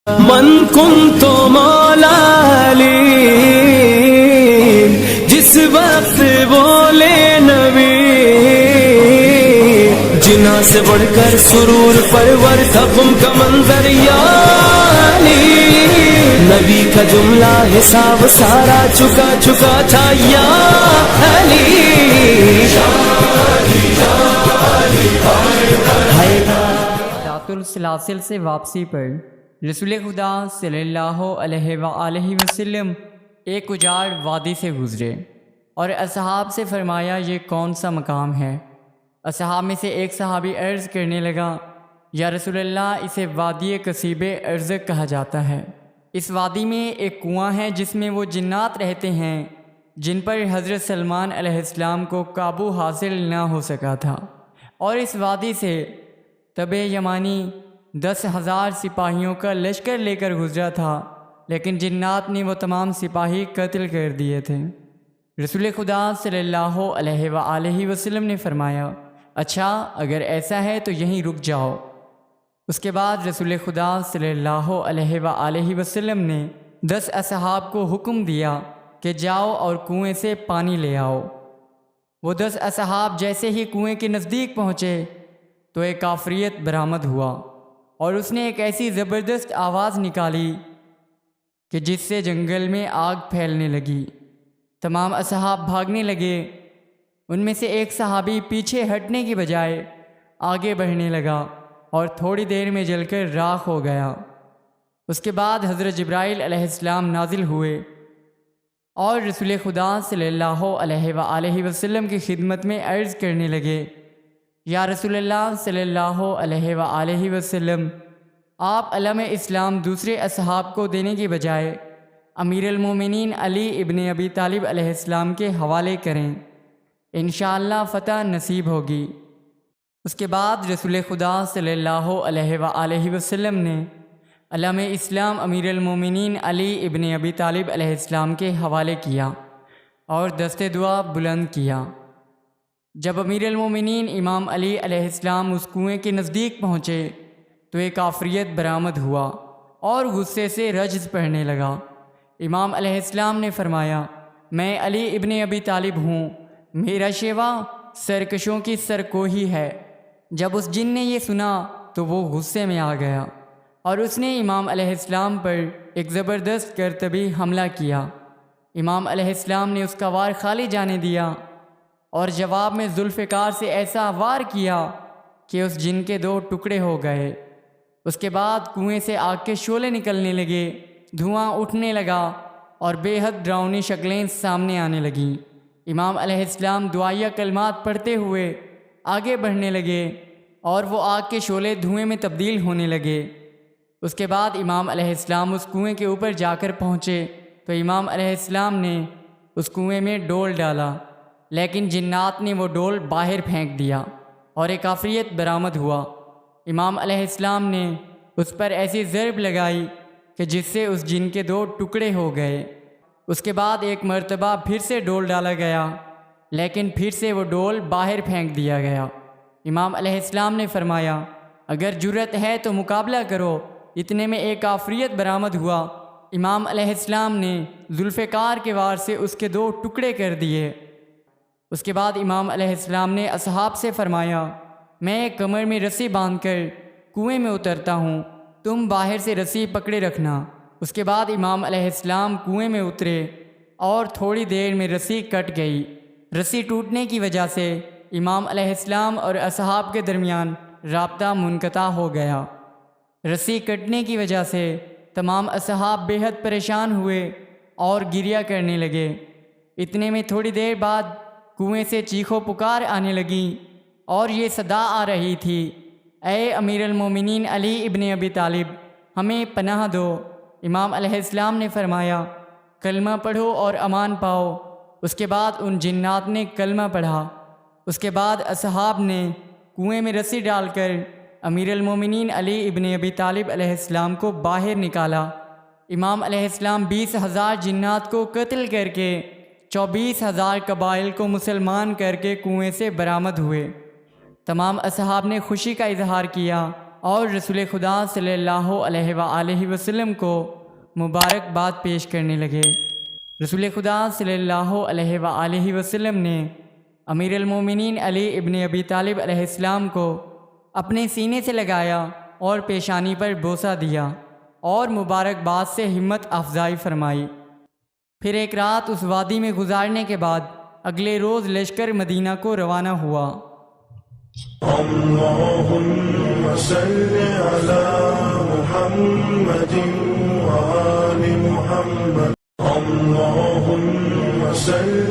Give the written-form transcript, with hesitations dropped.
من کنت مولا علی، جس وقت بولے نبی، جنا سے بڑھ کر سرور پرور تھا تم کا منظر یا علی، نبی کا جملہ حساب سارا چکا چکا تھا یا علی۔ ذات السلاسل سے واپسی پر رسول خدا صلی اللہ علیہ وآلہ وسلم ایک اجاڑ وادی سے گزرے اور اصحاب سے فرمایا یہ کون سا مقام ہے؟ اصحاب میں سے ایک صحابی عرض کرنے لگا یا رسول اللہ اسے وادی کثیب ارزق کہا جاتا ہے۔ اس وادی میں ایک کنواں ہے جس میں وہ جنات رہتے ہیں جن پر حضرت سلمان علیہ السلام کو قابو حاصل نہ ہو سکا تھا، اور اس وادی سے تبع یمانی 10,000 سپاہیوں کا لشکر لے کر گزرا تھا، لیکن جنات نے وہ تمام سپاہی قتل کر دیے تھے۔ رسول خدا صلی اللہ علیہ وآلہ وسلم نے فرمایا اچھا اگر ایسا ہے تو یہیں رک جاؤ۔ اس کے بعد رسول خدا صلی اللہ علیہ وآلہ وسلم نے 10 اصحاب کو حکم دیا کہ جاؤ اور کنویں سے پانی لے آؤ۔ وہ 10 اصحاب جیسے ہی کنویں کے نزدیک پہنچے تو ایک عفریت برآمد ہوا اور اس نے ایک ایسی زبردست آواز نکالی کہ جس سے جنگل میں آگ پھیلنے لگی۔ تمام اصحاب بھاگنے لگے، ان میں سے ایک صحابی پیچھے ہٹنے کی بجائے آگے بڑھنے لگا اور تھوڑی دیر میں جل کر راکھ ہو گیا۔ اس کے بعد حضرت جبرائیل علیہ السلام نازل ہوئے اور رسول خدا صلی اللہ علیہ وآلہ وسلم کی خدمت میں عرض کرنے لگے یا رسول اللہ صلی اللہ علیہ وآلہ وسلم آپ علم اسلام دوسرے اصحاب کو دینے کی بجائے امیر المومنین علی ابن ابی طالب علیہ السلام کے حوالے کریں، انشاءاللہ فتح نصیب ہوگی۔ اس کے بعد رسول خدا صلی اللہ علیہ وآلہ وسلم نے علم اسلام امیر المومنین علی ابن ابی طالب علیہ السلام کے حوالے کیا اور دست دعا بلند کیا۔ جب امیر المومنین امام علی علیہ السلام اس کنویں کے نزدیک پہنچے تو ایک عفریت برآمد ہوا اور غصے سے رجز پڑھنے لگا۔ امام علیہ السلام نے فرمایا میں علی ابن ابی طالب ہوں، میرا شیوا سرکشوں کی سرکوہی ہے۔ جب اس جن نے یہ سنا تو وہ غصے میں آ گیا اور اس نے امام علیہ السلام پر ایک زبردست کرتبی حملہ کیا۔ امام علیہ السلام نے اس کا وار خالی جانے دیا اور جواب میں ذوالفقار سے ایسا وار کیا کہ اس جن کے 2 ٹکڑے ہو گئے۔ اس کے بعد کنویں سے آگ کے شعلے نکلنے لگے، دھواں اٹھنے لگا اور بے حد ڈراؤنی شکلیں سامنے آنے لگیں۔ امام علیہ السلام دعائیہ کلمات پڑھتے ہوئے آگے بڑھنے لگے اور وہ آگ کے شعلے دھوئیں میں تبدیل ہونے لگے۔ اس کے بعد امام علیہ السلام اس کنویں کے اوپر جا کر پہنچے تو امام علیہ السلام نے اس کنویں میں ڈول ڈالا، لیکن جنات نے وہ ڈول باہر پھینک دیا اور ایک عفریت برآمد ہوا۔ امام علیہ السلام نے اس پر ایسی ضرب لگائی کہ جس سے اس جن کے 2 ٹکڑے ہو گئے۔ اس کے بعد ایک مرتبہ پھر سے ڈول ڈالا گیا، لیکن پھر سے وہ ڈول باہر پھینک دیا گیا۔ امام علیہ السلام نے فرمایا اگر جرأت ہے تو مقابلہ کرو۔ اتنے میں ایک عفریت برآمد ہوا۔ امام علیہ السلام نے ذوالفقار کے وار سے اس کے 2 ٹکڑے کر دیے۔ اس کے بعد امام علیہ السلام نے اصحاب سے فرمایا میں کمر میں رسی باندھ کر کنویں میں اترتا ہوں، تم باہر سے رسی پکڑے رکھنا۔ اس کے بعد امام علیہ السلام کنویں میں اترے اور تھوڑی دیر میں رسی کٹ گئی۔ رسی ٹوٹنے کی وجہ سے امام علیہ السلام اور اصحاب کے درمیان رابطہ منقطع ہو گیا۔ رسی کٹنے کی وجہ سے تمام اصحاب بے حد پریشان ہوئے اور گریہ کرنے لگے۔ اتنے میں تھوڑی دیر بعد کنویں سے چیخو پکار آنے لگی اور یہ صدا آ رہی تھی اے امیر المومنین علی ابن ابی طالب ہمیں پناہ دو۔ امام علیہ السلام نے فرمایا کلمہ پڑھو اور امان پاؤ۔ اس کے بعد ان جنات نے کلمہ پڑھا۔ اس کے بعد اصحاب نے کنویں میں رسی ڈال کر امیر المومنین علی ابن ابی طالب علیہ السلام کو باہر نکالا۔ امام علیہ السلام 20,000 جنات کو قتل کر کے 24,000 قبائل کو مسلمان کر کے کنویں سے برآمد ہوئے۔ تمام اصحاب نے خوشی کا اظہار کیا اور رسول خدا صلی اللہ علیہ وآلہ وسلم کو مبارکباد پیش کرنے لگے۔ رسول خدا صلی اللہ علیہ وآلہ وسلم نے امیر المومنین علی ابن ابی طالب علیہ السلام کو اپنے سینے سے لگایا اور پیشانی پر بوسہ دیا اور مبارکباد سے ہمت افزائی فرمائی۔ پھر ایک رات اس وادی میں گزارنے کے بعد اگلے روز لشکر مدینہ کو روانہ ہوا۔ اللهم صل على محمد وآل محمد اللهم صل